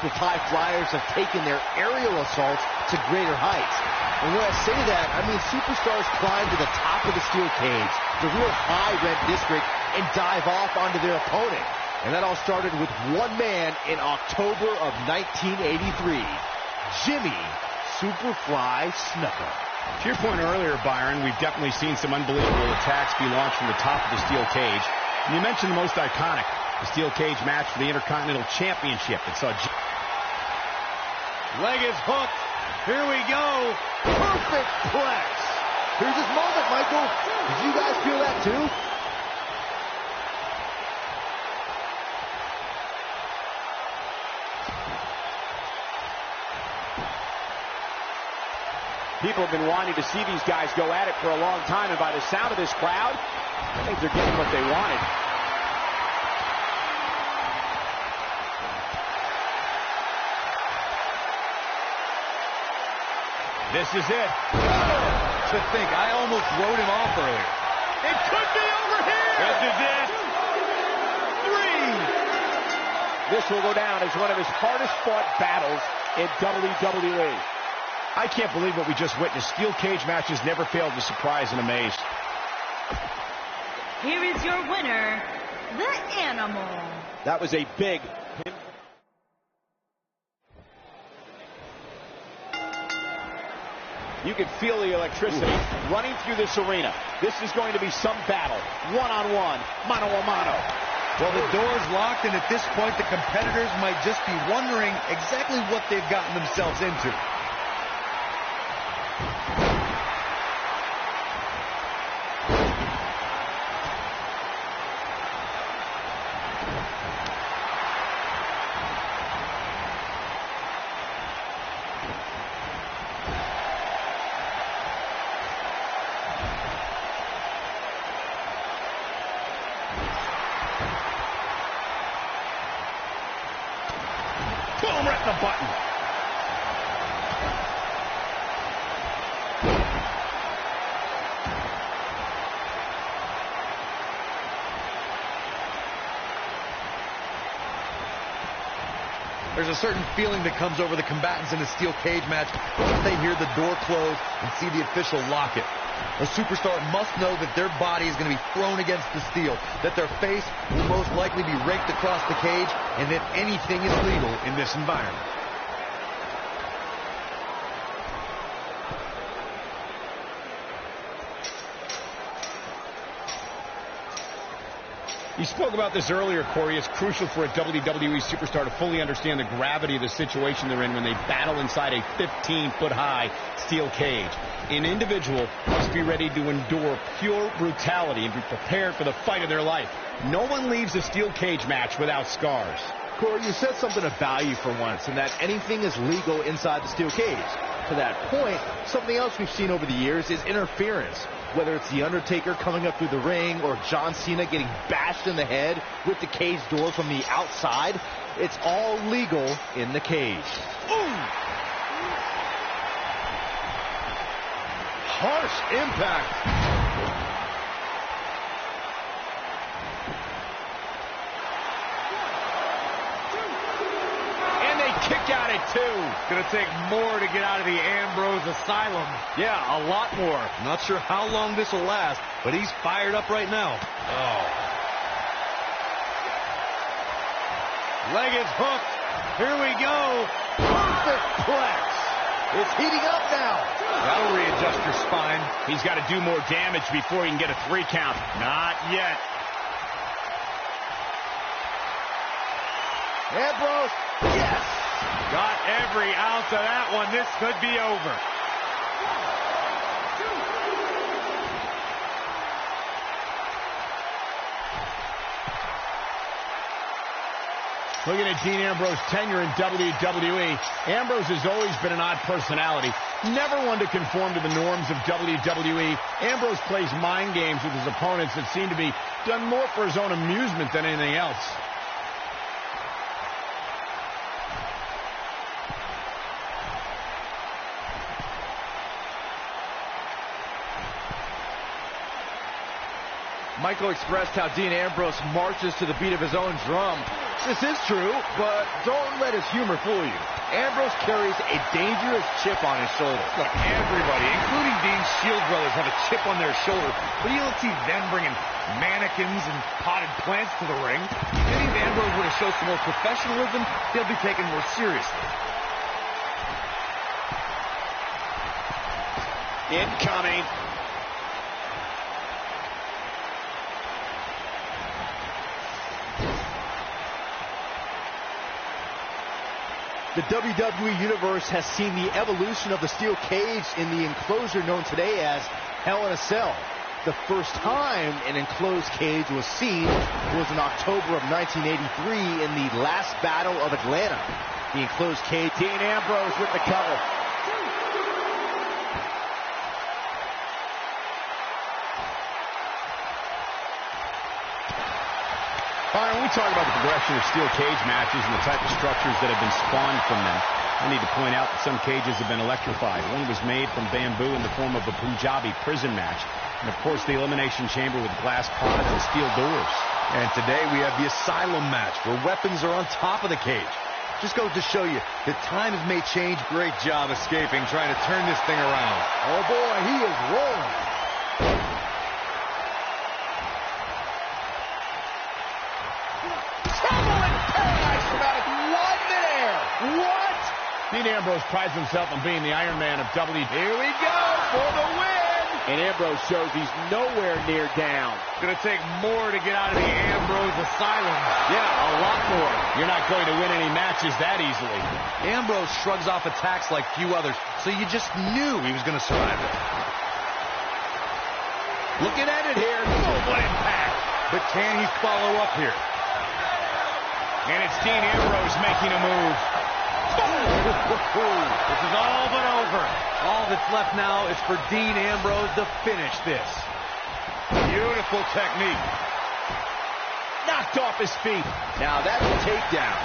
with high flyers have taken their aerial assaults to greater heights. And when I say that, I mean superstars climb to the top of the steel cage, the real high red district, and dive off onto their opponent. And that all started with one man in October of 1983, Jimmy Superfly Snuka. To your point earlier, Byron, we've definitely seen some unbelievable attacks be launched from the top of the steel cage. And you mentioned the most iconic, the steel cage match for the Intercontinental Championship. It saw leg is hooked. Here we go. Perfect plex. Here's his moment, Michael. Did you guys feel that too? People have been wanting to see these guys go at it for a long time, and by the sound of this crowd, I think they're getting what they wanted. This is it. To think, I almost wrote him off earlier. It could be over here. This is it. 3. This will go down as one of his hardest fought battles in WWE. I can't believe what we just witnessed. Steel cage matches never failed to surprise and amaze. Here is your winner, the Animal. That was a big... You can feel the electricity running through this arena. This is going to be some battle. One-on-one, mano-a-mano. Well, the door's locked, and at this point, the competitors might just be wondering exactly what they've gotten themselves into. Boom, right in the button. There's a certain feeling that comes over the combatants in a steel cage match once they hear the door close and see the official lock it. A superstar must know that their body is going to be thrown against the steel, that their face will most likely be raked across the cage, and that anything is legal in this environment. You spoke about this earlier, Corey. It's crucial for a WWE superstar to fully understand the gravity of the situation they're in when they battle inside a 15-foot-high steel cage. An individual must be ready to endure pure brutality and be prepared for the fight of their life. No one leaves a steel cage match without scars. Corey, you said something of value for once, and that anything is legal inside the steel cage. To that point, something else we've seen over the years is interference. Whether it's The Undertaker coming up through the ring or John Cena getting bashed in the head with the cage door from the outside, it's all legal in the cage. Ooh! Harsh impact. Kick out at 2. It's going to take more to get out of the Ambrose asylum. Yeah, a lot more. Not sure how long this will last, but he's fired up right now. Oh. Leg is hooked. Here we go. Perfect plex. It's heating up now. That'll readjust your spine. He's got to do more damage before he can get a 3 count. Not yet. Ambrose, yes! Got every ounce of that one. This could be over. Looking at Dean Ambrose's tenure in WWE, Ambrose has always been an odd personality. Never one to conform to the norms of WWE. Ambrose plays mind games with his opponents that seem to be done more for his own amusement than anything else. Michael expressed how Dean Ambrose marches to the beat of his own drum. This is true, but don't let his humor fool you. Ambrose carries a dangerous chip on his shoulder. Look, everybody, including Dean's Shield brothers, have a chip on their shoulder, but you don't see them bringing mannequins and potted plants to the ring. Maybe if Ambrose were to show some more professionalism, he'll be taken more seriously. Incoming. The WWE Universe has seen the evolution of the steel cage in the enclosure known today as Hell in a Cell. The first time an enclosed cage was seen was in October of 1983 in the last Battle of Atlanta. The enclosed cage. Dean Ambrose with the cover. All right, when we talk about the progression of steel cage matches and the type of structures that have been spawned from them, I need to point out that some cages have been electrified. One was made from bamboo in the form of a Punjabi prison match. And, of course, the Elimination Chamber with glass pods and steel doors. And today we have the Asylum match, where weapons are on top of the cage. Just goes to show you that times may change. Great job escaping, trying to turn this thing around. Oh, boy, he is rolling. Trouble in paradise for about 1 midair. What? Dean Ambrose prides himself on being the Iron Man of WWE. Here we go for the win. And Ambrose shows he's nowhere near down. It's going to take more to get out of the Ambrose Asylum. Yeah, a lot more. You're not going to win any matches that easily. Ambrose shrugs off attacks like few others, so you just knew he was going to survive it. Looking at it here. Oh, what impact. But can he follow up here? And it's Dean Ambrose making a move. This is all but over. All that's left now is for Dean Ambrose to finish this. Beautiful technique. Knocked off his feet. Now that's a takedown.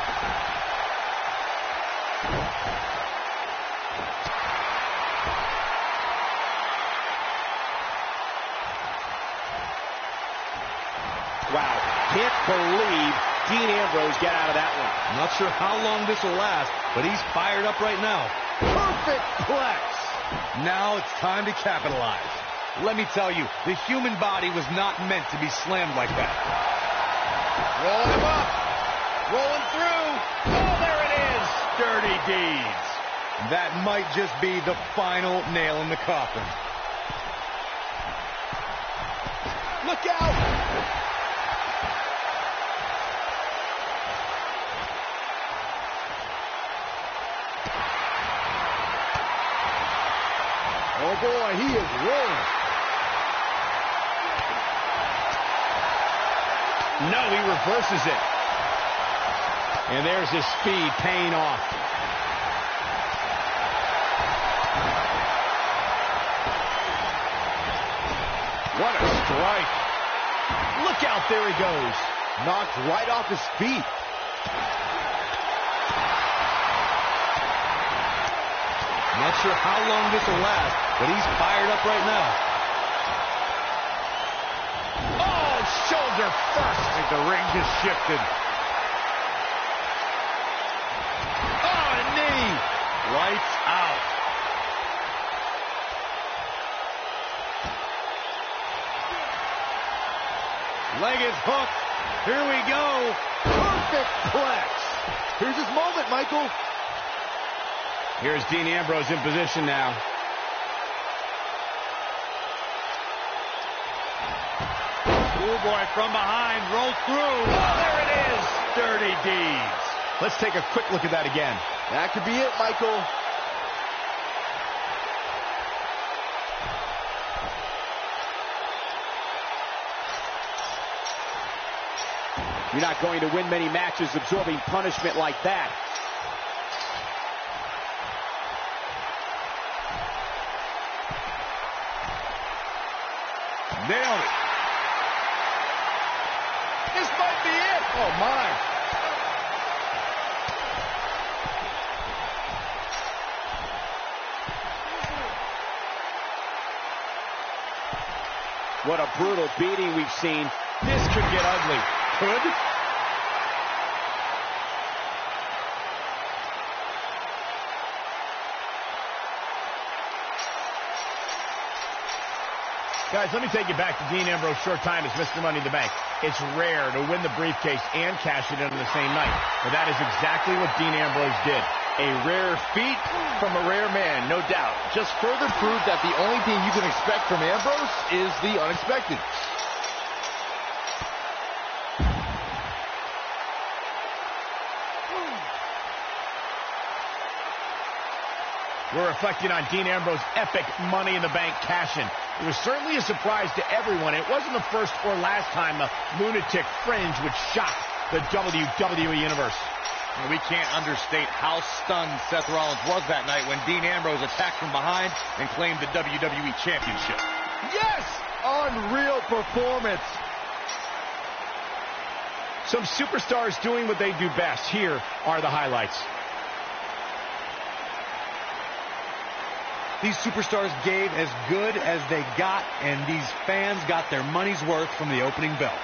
Wow. Can't believe Dean Ambrose got out of that one. Not sure how long this will last, but he's fired up right now. Perfect plex. Now it's time to capitalize. Let me tell you, the human body was not meant to be slammed like that. Rolling him up. Rolling through. Oh, there it is. Dirty deeds. That might just be the final nail in the coffin. Look out. Oh, boy, he is rolling. No, he reverses it. And there's his speed paying off. What a strike. Look out, there he goes. Knocked right off his feet. Not sure how long this will last, but he's fired up right now. Oh, shoulder first. I think the ring just shifted. Oh, a knee. Lights out. Leg is hooked. Here we go. Perfect plex. Here's his moment, Michael. Here's Dean Ambrose in position now. Oh, boy, from behind, roll through. Oh, there it is. Dirty deeds. Let's take a quick look at that again. That could be it, Michael. You're not going to win many matches absorbing punishment like that. Nailed it. This might be it. Oh, my. What a brutal beating we've seen. This could get ugly. Could? Guys, let me take you back to Dean Ambrose's short time as Mr. Money in the Bank. It's rare to win the briefcase and cash it in on the same night. But that is exactly what Dean Ambrose did. A rare feat from a rare man, no doubt. Just further proof that the only thing you can expect from Ambrose is the unexpected. We're reflecting on Dean Ambrose's epic Money in the Bank cash-in. It was certainly a surprise to everyone. It wasn't the first or last time a lunatic fringe would shock the WWE Universe. And we can't understate how stunned Seth Rollins was that night when Dean Ambrose attacked from behind and claimed the WWE Championship. Yes! Unreal performance. Some superstars doing what they do best. Here are the highlights. These superstars gave as good as they got, and these fans got their money's worth from the opening bell.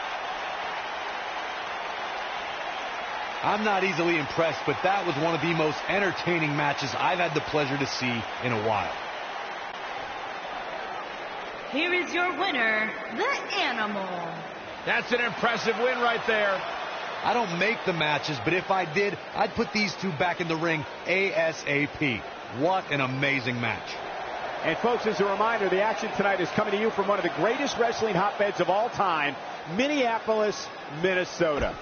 I'm not easily impressed, but that was one of the most entertaining matches I've had the pleasure to see in a while. Here is your winner, the Animal. That's an impressive win right there. I don't make the matches, but if I did, I'd put these two back in the ring ASAP. What an amazing match. And folks, as a reminder, the action tonight is coming to you from one of the greatest wrestling hotbeds of all time, Minneapolis, Minnesota.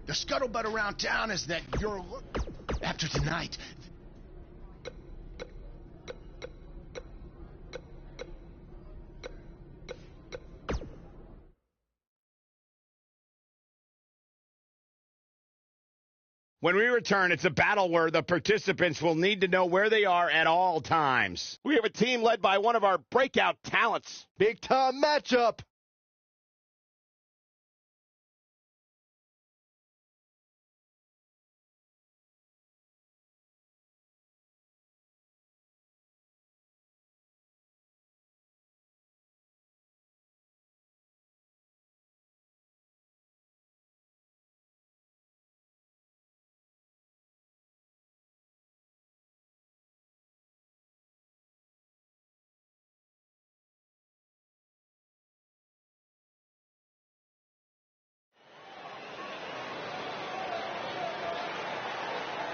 The scuttlebutt around town is that you're... After tonight... When we return, it's a battle where the participants will need to know where they are at all times. We have a team led by one of our breakout talents. Big time matchup.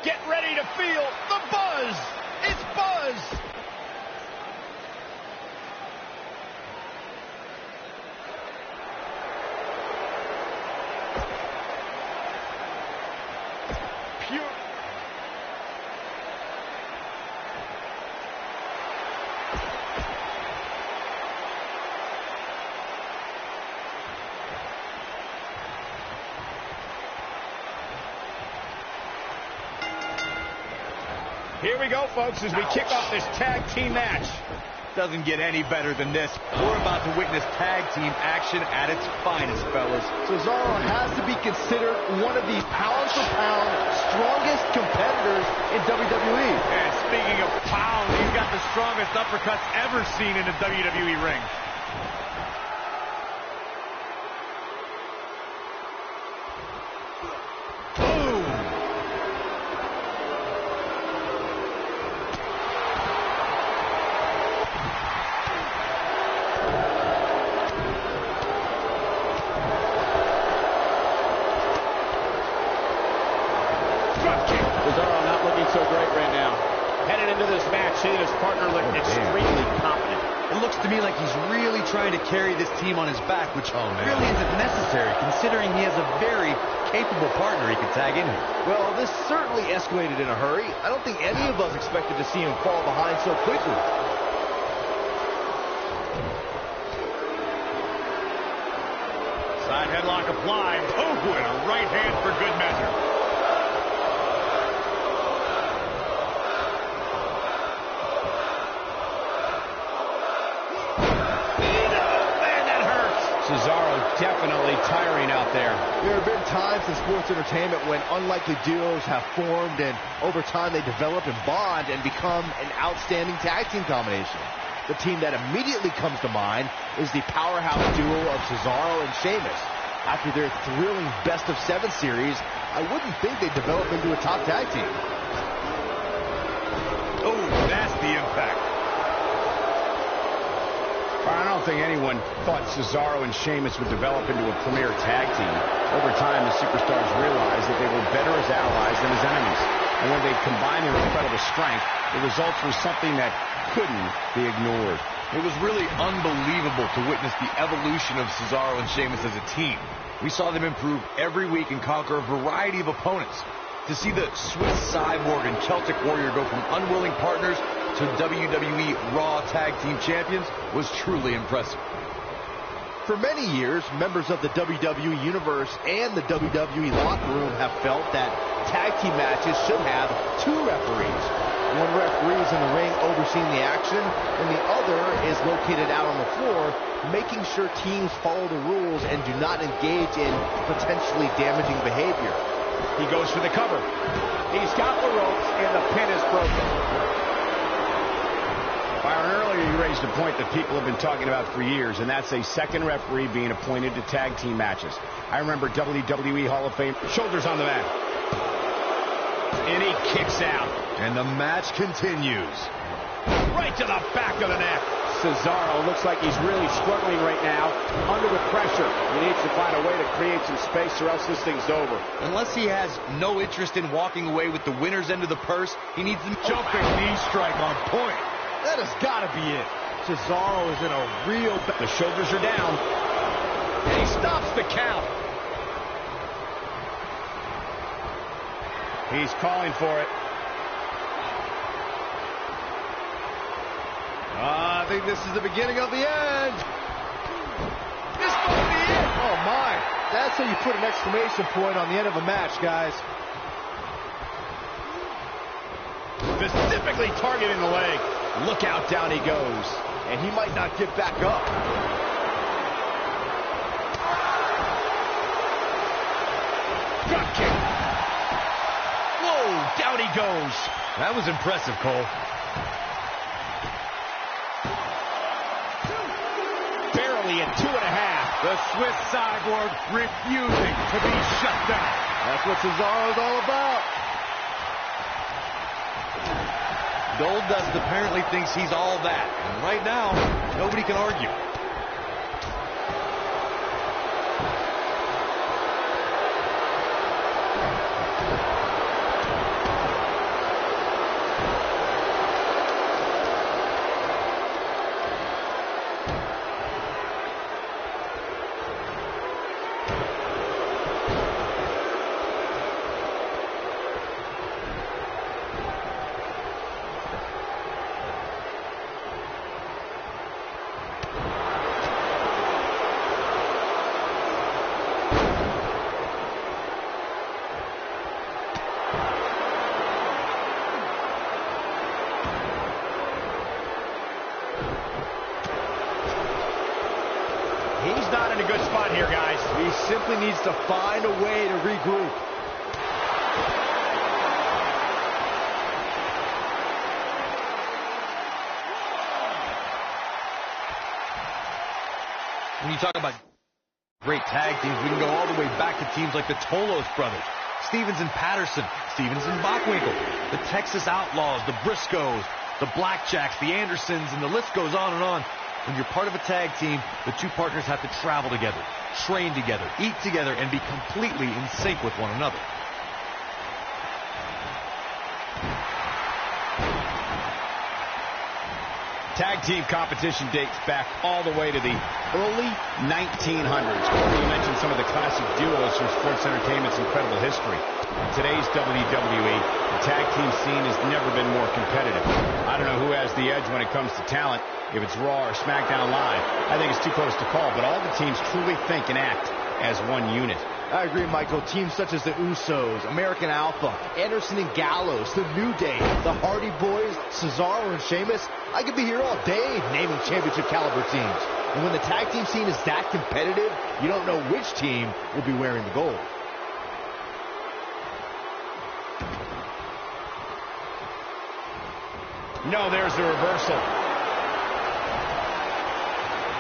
Get ready to feel the buzz. It's Buzz. Pure. Here we go, folks, as we kick off this tag team match. doesn't get any better than this. We're about to witness tag team action at its finest, fellas. Cesaro has to be considered one of the pound-for-pound strongest competitors in WWE. And speaking of pound, he's got the strongest uppercuts ever seen in a WWE ring. Cesaro not looking so great right now. Headed into this match, seeing his partner look extremely confident. It looks to me like he's really trying to carry this team on his back, which really isn't necessary, considering he has a very capable partner he could tag in here. Well, this certainly escalated in a hurry. I don't think any of us expected to see him fall behind so quickly. Side headlock applied. Oh, and a right hand for good measure. Cesaro definitely tiring out there. There have been times in sports entertainment when unlikely duos have formed, and over time they develop and bond and become an outstanding tag team combination. The team that immediately comes to mind is the powerhouse duo of Cesaro and Sheamus. After their thrilling best-of-7 series, I wouldn't think they'd develop into a top tag team. Oh, that's the impact. I don't think anyone thought Cesaro and Sheamus would develop into a premier tag team. Over time, the superstars realized that they were better as allies than as enemies. And when they combined their incredible strength, the results were something that couldn't be ignored. It was really unbelievable to witness the evolution of Cesaro and Sheamus as a team. We saw them improve every week and conquer a variety of opponents. To see the Swiss Cyborg and Celtic Warrior go from unwilling partners to WWE Raw Tag Team Champions was truly impressive. For many years, members of the WWE Universe and the WWE locker room have felt that tag team matches should have two referees. One referee is in the ring overseeing the action, and the other is located out on the floor, making sure teams follow the rules and do not engage in potentially damaging behavior. He goes for the cover. He's got the ropes, and the pin is broken. Byron, earlier you raised a point that people have been talking about for years, and that's a second referee being appointed to tag team matches. I remember WWE Hall of Fame, shoulders on the mat. And he kicks out. And the match continues. Right to the back of the neck. Cesaro looks like he's really struggling right now under the pressure. He needs to find a way to create some space or else this thing's over. Unless he has no interest in walking away with the winner's end of the purse, he needs to Jumping knee strike on point. That has got to be it. Cesaro is in a real... The shoulders are down. And he stops the count. He's calling for it. I think this is the beginning of the end. This might be it. Oh, my. That's how you put an exclamation point on the end of a match, guys. Specifically targeting the leg. Look out, down he goes. And he might not get back up. Drop kick. Whoa, down he goes. That was impressive, Cole. Barely in 2.5. The Swiss Cyborg refusing to be shut down. That's what Cesaro's all about. Goldust apparently thinks he's all that. And right now, nobody can argue. simply needs to find a way to regroup. When you talk about great tag teams, we can go all the way back to teams like the Tolos brothers, Stevens and Patterson, Stevens and Bockwinkel, the Texas Outlaws, the Briscoes, the Blackjacks, the Andersons, and the list goes on and on. When you're part of a tag team, the two partners have to travel together, train together, eat together, and be completely in sync with one another. Tag team competition dates back all the way to the early 1900s. You mentioned some of the classic duos from sports entertainment's incredible history. In today's WWE, the tag team scene has never been more competitive. I don't know who has the edge when it comes to talent, if it's Raw or SmackDown Live. I think it's too close to call, but all the teams truly think and act as one unit. I agree, Michael. Teams such as the Usos, American Alpha, Anderson and Gallows, the New Day, the Hardy Boys, Cesaro and Sheamus. I could be here all day naming championship caliber teams. And when the tag team scene is that competitive, you don't know which team will be wearing the gold. No, there's the reversal.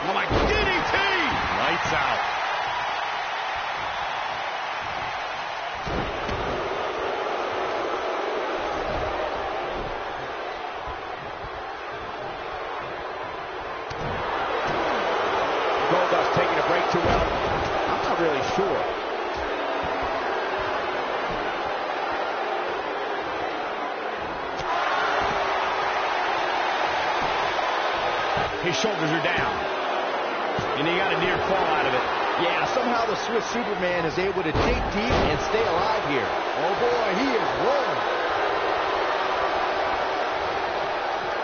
Oh my, DDT! Lights out. Goldust taking a break too well. I'm not really sure. His shoulders are down. And he got a near fall out of it. Yeah, somehow the Swiss Superman is able to dig deep and stay alive here. Oh boy, he is rolling.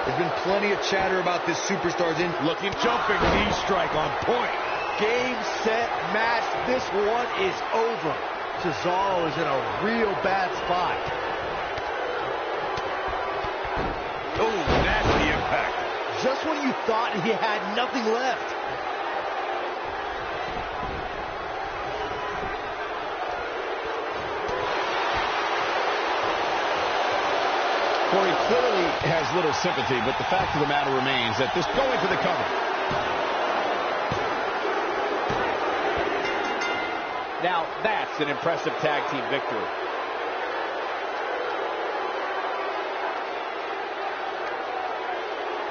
There's been plenty of chatter about this superstar's Looking jumping knee strike on point. Game, set, match. This one is over. Cesaro is in a real bad spot. Oh, nasty impact. Just when you thought he had nothing left. Corey clearly has little sympathy, but the fact of the matter remains that this going for the cover. Now, that's an impressive tag team victory.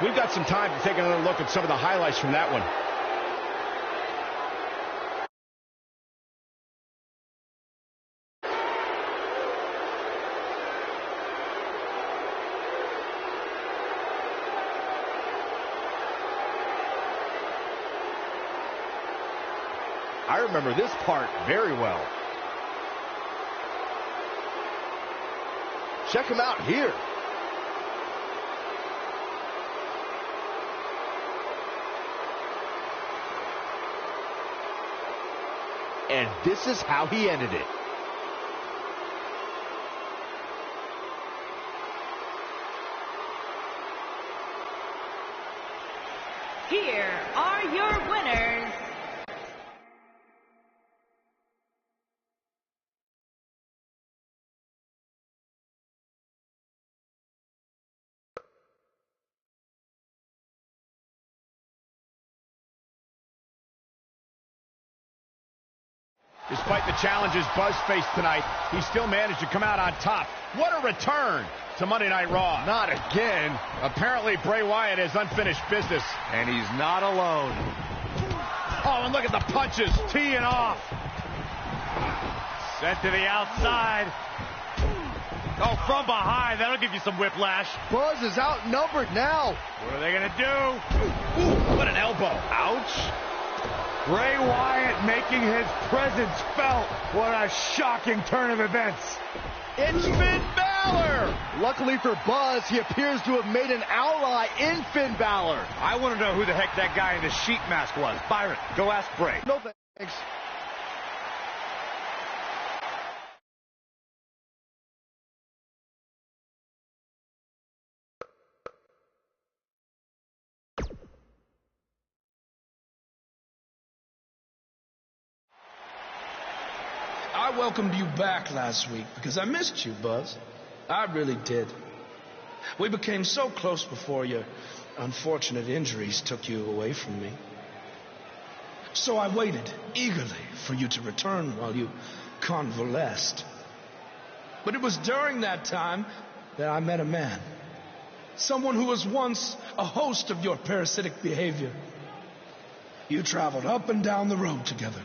We've got some time to take another look at some of the highlights from that one. I remember this part very well. Check him out here. And this is how he ended it. Here are your winners. Despite the challenges Buzz faced tonight, he still managed to come out on top. What a return to Monday Night Raw. Not again. Apparently, Bray Wyatt has unfinished business. And he's not alone. Oh, and look at the punches teeing off. Sent to the outside. Oh, from behind. That'll give you some whiplash. Buzz is outnumbered now. What are they going to do? Ooh, what an elbow. Ouch. Bray Wyatt making his presence felt. What a shocking turn of events. It's Finn Balor. Luckily for Buzz, he appears to have made an ally in Finn Balor. I want to know who the heck that guy in the sheet mask was. Byron, go ask Bray. No thanks. I welcomed you back last week because I missed you, Buzz. I really did. We became so close before your unfortunate injuries took you away from me. So I waited eagerly for you to return while you convalesced. But it was during that time that I met a man. Someone who was once a host of your parasitic behavior. You traveled up and down the road together.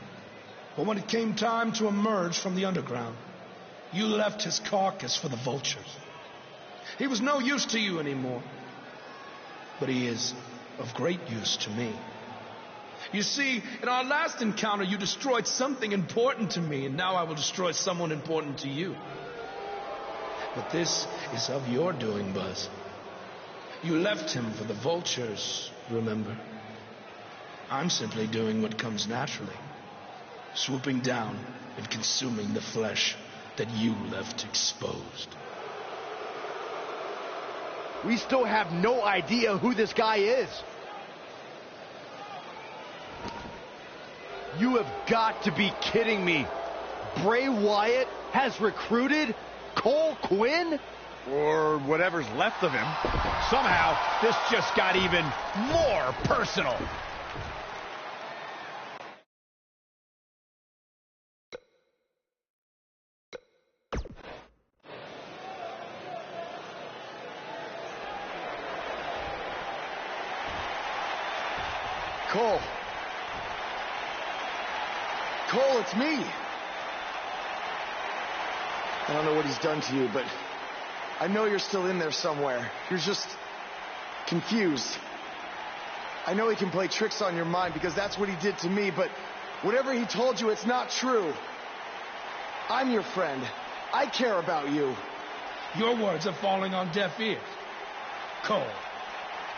But when it came time to emerge from the underground, you left his carcass for the vultures. He was no use to you anymore. But he is of great use to me. You see, in our last encounter, you destroyed something important to me, and now I will destroy someone important to you. But this is of your doing, Buzz. You left him for the vultures, remember? I'm simply doing what comes naturally. Swooping down and consuming the flesh that you left exposed. We still have no idea who this guy is. You have got to be kidding me. Bray Wyatt has recruited Cole Quinn? Or whatever's left of him. Somehow, this just got even more personal. Cole. Cole, it's me. I don't know what he's done to you, but I know you're still in there somewhere. You're just confused. I know he can play tricks on your mind because that's what he did to me, but whatever he told you, it's not true. I'm your friend. I care about you. Your words are falling on deaf ears. Cole,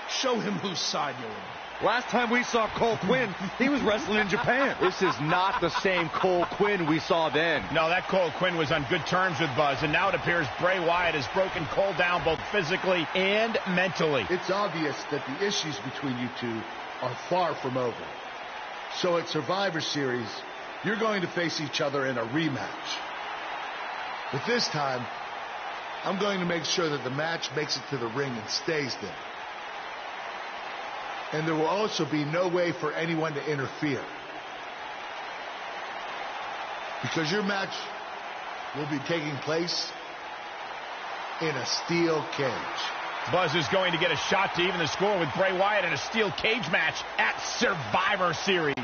show him whose side you're on. Last time we saw Cole Quinn, he was wrestling in Japan. This is not the same Cole Quinn we saw then. No, that Cole Quinn was on good terms with Buzz, and now it appears Bray Wyatt has broken Cole down both physically and mentally. It's obvious that the issues between you two are far from over. So at Survivor Series, you're going to face each other in a rematch. But this time, I'm going to make sure that the match makes it to the ring and stays there. And there will also be no way for anyone to interfere. Because your match will be taking place in a steel cage. Buzz is going to get a shot to even the score with Bray Wyatt in a steel cage match at Survivor Series.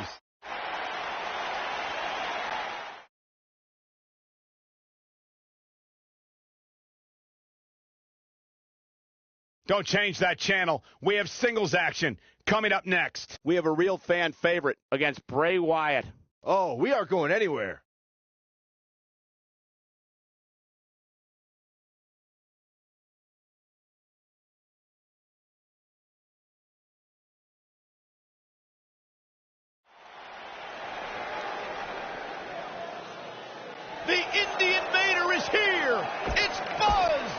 Don't change that channel. We have singles action coming up next. We have a real fan favorite against Bray Wyatt. Oh, we aren't going anywhere. The Indian Vader is here. It's Buzz.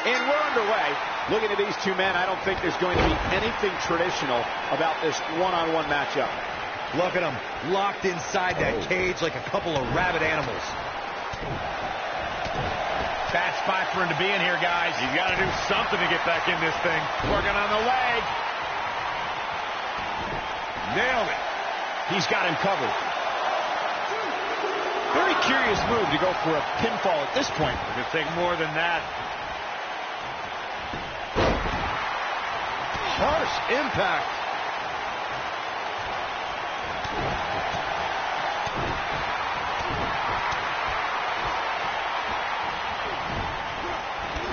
And we're underway. Looking at these two men, I don't think there's going to be anything traditional about this one-on-one matchup. Look at them, locked inside that cage like a couple of rabid animals. Bad spot for him to be in here, guys. You got to do something to get back in this thing. Working on the leg. Nailed it. He's got him covered. Very curious move to go for a pinfall at this point. It could take more than that. Harsh impact.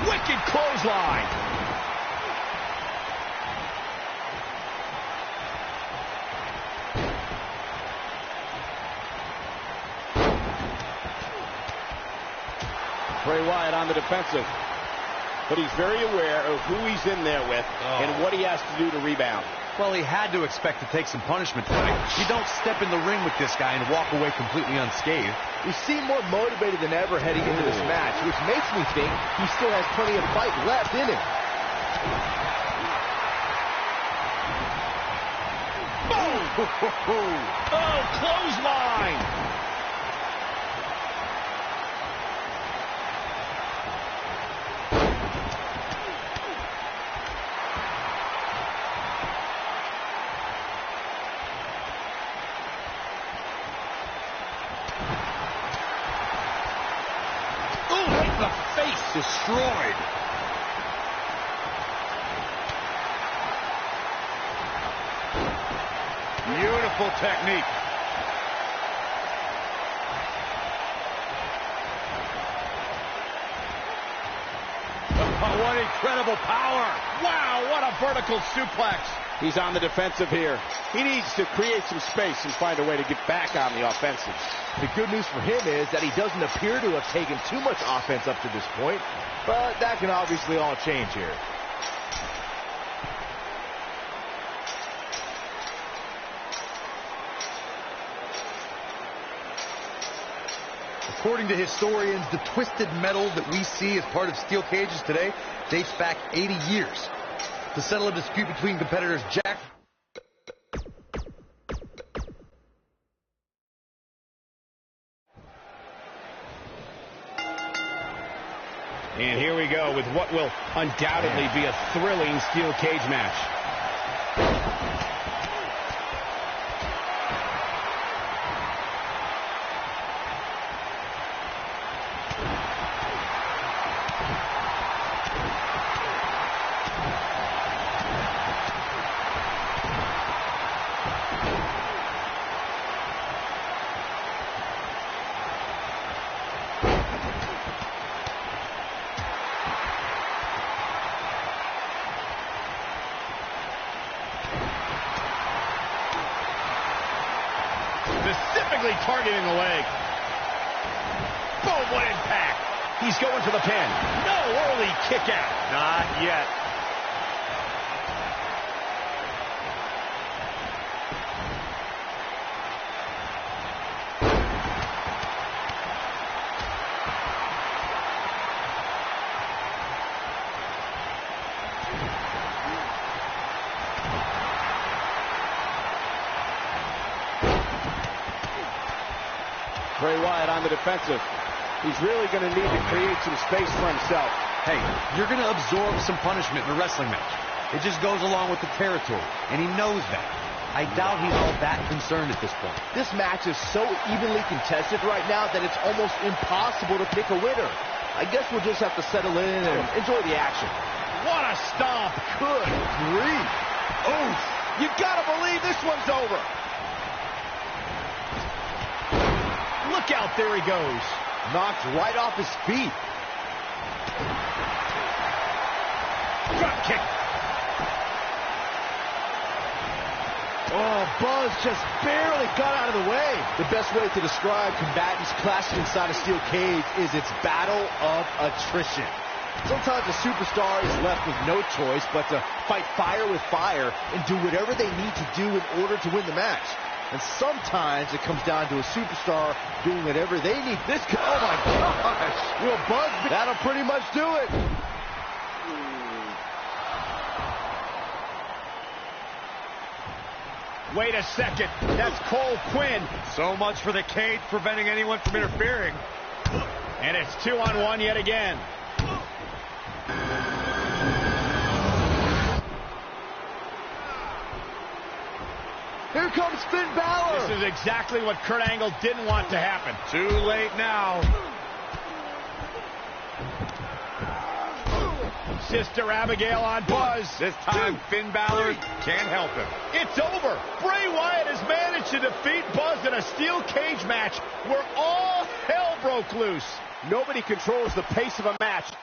Wicked clothesline. Bray Wyatt on the defensive. But he's very aware of who he's in there with and what he has to do to rebound. Well, he had to expect to take some punishment tonight. You don't step in the ring with this guy and walk away completely unscathed. He seemed more motivated than ever heading into this match, which makes me think he still has plenty of fight left in him. Oh, clothesline! Destroyed. Beautiful technique. Oh, what incredible power. Wow, what a vertical suplex. He's on the defensive here. He needs to create some space and find a way to get back on the offensive. The good news for him is that he doesn't appear to have taken too much offense up to this point, but that can obviously all change here. According to historians, the twisted metal that we see as part of steel cages today dates back 80 years. To settle a dispute between competitors, Jack... And here we go with what will undoubtedly be a thrilling steel cage match. Specifically targeting the leg. Boom, what impact. He's going for the pin. No early kick out. Not yet. Bray Wyatt on the defensive. He's really going to need to create some space for himself. Hey, you're going to absorb some punishment in a wrestling match. It just goes along with the territory, and he knows that. I doubt he's all that concerned at this point. This match is so evenly contested right now that it's almost impossible to pick a winner. I guess we'll just have to settle in and enjoy the action. What a stomp. Good grief. Oof. You gotta believe this one's over. Look out, there he goes. Knocked right off his feet. Drop kick. Oh, Buzz just barely got out of the way. The best way to describe combatants clashing inside a steel cage is its battle of attrition. Sometimes a superstar is left with no choice but to fight fire with fire and do whatever they need to do in order to win the match. And sometimes it comes down to a superstar doing whatever they need. This could, oh my gosh. Will Buzz, that'll pretty much do it. Wait a second. That's Cole Quinn. So much for the cage preventing anyone from interfering. And it's 2-on-1 yet again. Here comes Finn Balor. This is exactly what Kurt Angle didn't want to happen. Too late now. Sister Abigail on Buzz. This time, Finn Balor can't help him. It's over. Bray Wyatt has managed to defeat Buzz in a steel cage match where all hell broke loose. Nobody controls the pace of a match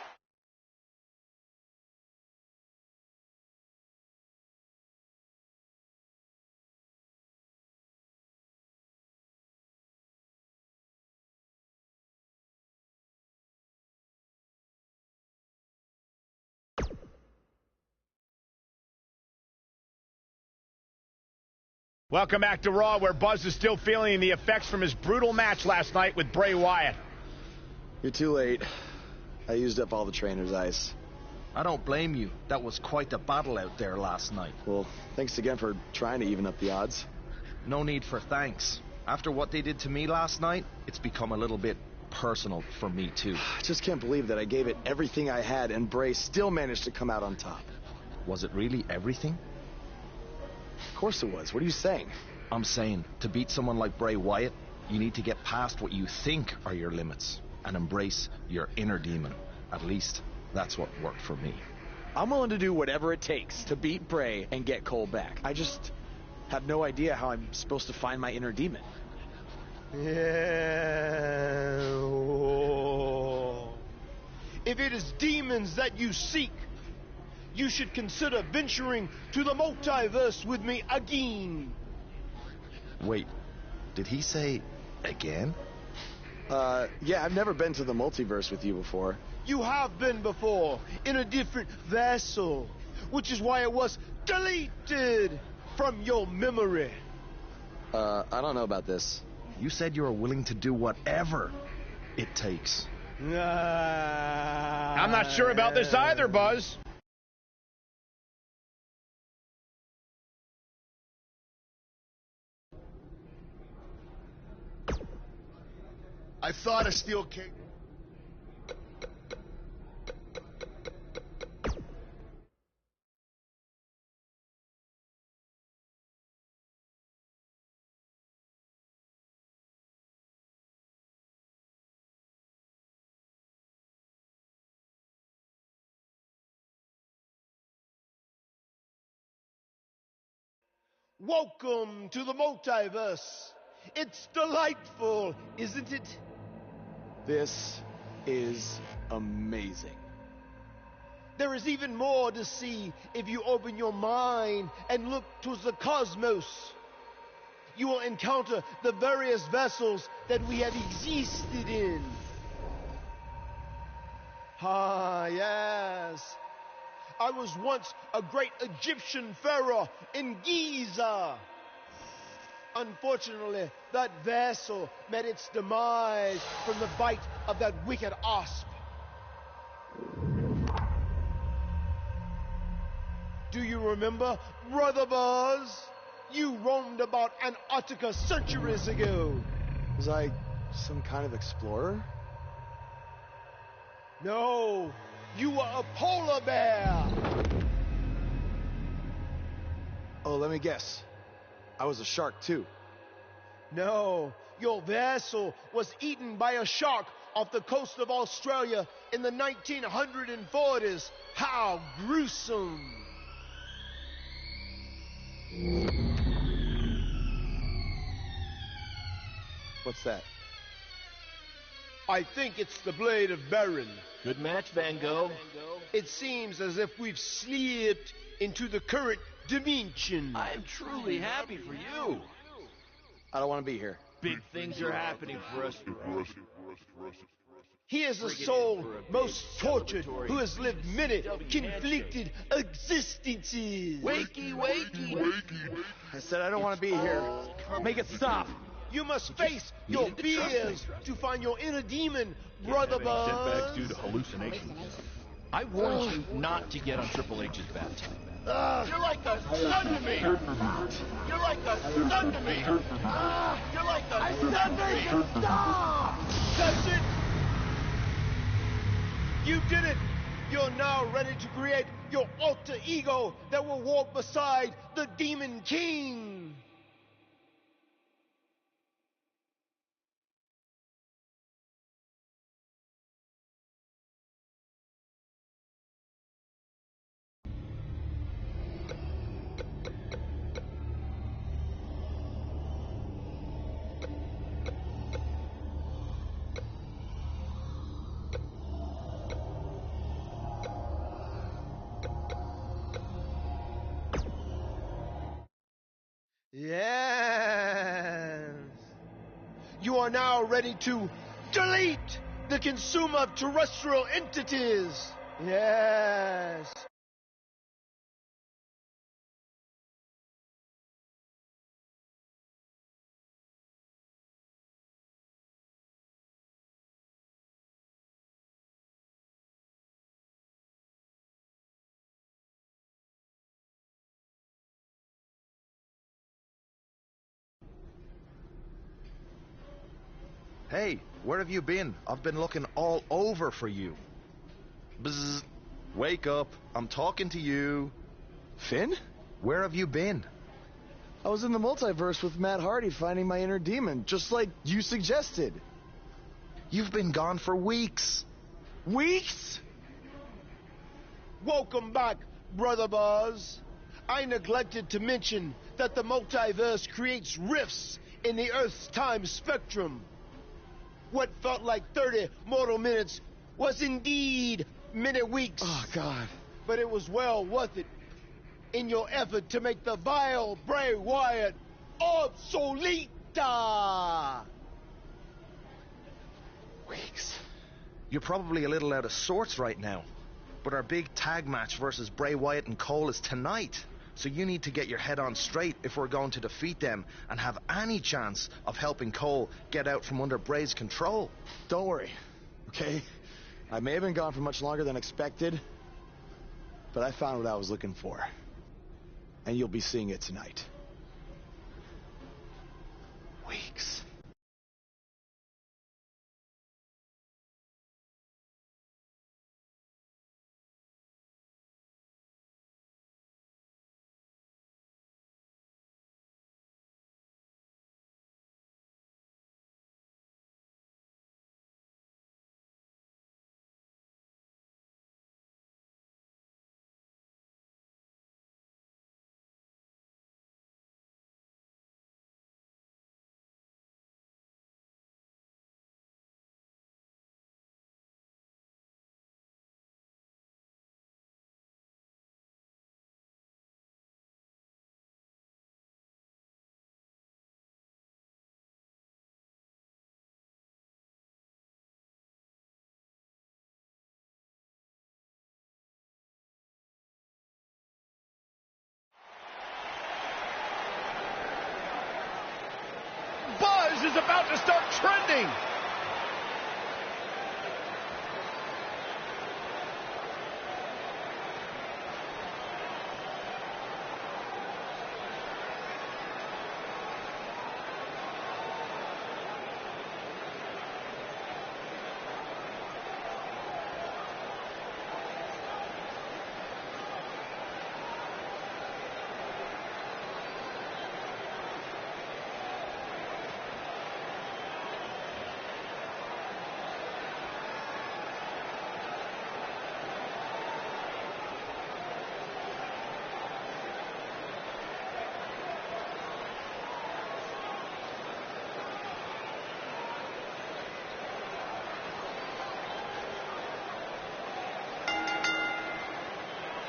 Welcome back to Raw, where Buzz is still feeling the effects from his brutal match last night with Bray Wyatt. You're too late. I used up all the trainer's ice. I don't blame you. That was quite a battle out there last night. Well, thanks again for trying to even up the odds. No need for thanks. After what they did to me last night, it's become a little bit personal for me too. I just can't believe that I gave it everything I had and Bray still managed to come out on top. Was it really everything? Of course it was. What are you saying? I'm saying, to beat someone like Bray Wyatt, you need to get past what you think are your limits and embrace your inner demon. At least, that's what worked for me. I'm willing to do whatever it takes to beat Bray and get Cole back. I just have no idea how I'm supposed to find my inner demon. Yeah. If it is demons that you seek, you should consider venturing to the multiverse with me again. Wait, did he say again? Yeah, I've never been to the multiverse with you before. You have been before, in a different vessel, which is why it was deleted from your memory. I don't know about this. You said you were willing to do whatever it takes. I'm not sure about this either, Buzz. I thought a steel cage. Welcome to the multiverse. It's delightful, isn't it? This is amazing. There is even more to see if you open your mind and look towards the cosmos. You will encounter the various vessels that we have existed in. Ah, yes. I was once a great Egyptian pharaoh in Giza. Unfortunately, that vessel met its demise from the bite of that wicked asp. Do you remember, Brother Buzz? You roamed about Antarctica centuries ago. Was I some kind of explorer? No, you were a polar bear. Oh, let me guess. I was a shark too. No, your vessel was eaten by a shark off the coast of Australia in the 1940s. How gruesome. What's that? I think it's the blade of Baron. Good match, Van Gogh. It seems as if we've slipped into the current dimension. I'm truly happy for you. I don't want to be here. Big things are happening for us. He is a soul most tortured who has lived many conflicted existences. Wakey, wakey. I said I don't want to be here. Make it stop. You must face your fears to find your inner demon, Brother Buzz. Setbacks due to hallucinations. I warned you not to get on Triple H's bad time. You're like a son to me. You're like a son to me. You're like a son to me. Stop! That's it. You did it. You're now ready to create your alter ego that will walk beside the Demon King. Yes. You are now ready to delete the consumer of terrestrial entities. Yes. Hey, where have you been? I've been looking all over for you. Bzzz. Wake up. I'm talking to you. Finn? Where have you been? I was in the multiverse with Matt Hardy finding my inner demon, just like you suggested. You've been gone for weeks. Weeks? Welcome back, Brother Buzz. I neglected to mention that the multiverse creates rifts in the Earth's time spectrum. What felt like 30 mortal minutes was indeed many weeks. Oh, God. But it was well worth it in your effort to make the vile Bray Wyatt obsolete. Weeks. You're probably a little out of sorts right now, but our big tag match versus Bray Wyatt and Cole is tonight. So you need to get your head on straight if we're going to defeat them and have any chance of helping Cole get out from under Bray's control. Don't worry, okay? I may have been gone for much longer than expected, but I found what I was looking for. And you'll be seeing it tonight. Weeks. Buzz is about to start trending.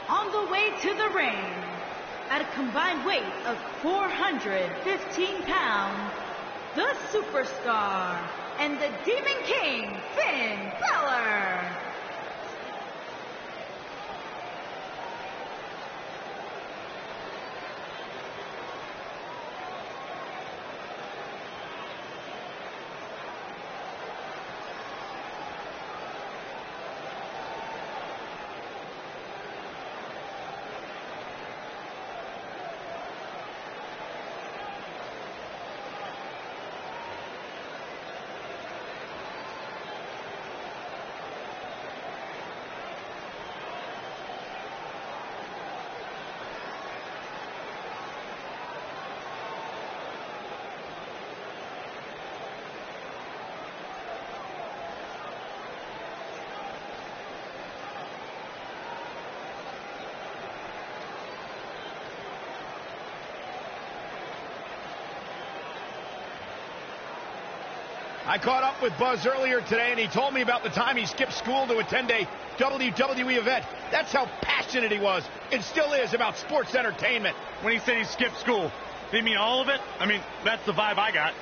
On the way to the ring, at a combined weight of 415 pounds, the Superstar and the Demon King, Finn Balor. I caught up with Buzz earlier today, and he told me about the time he skipped school to attend a WWE event. That's how passionate he was, and still is, about sports entertainment. When he said he skipped school, did he mean all of it? I mean, that's the vibe I got.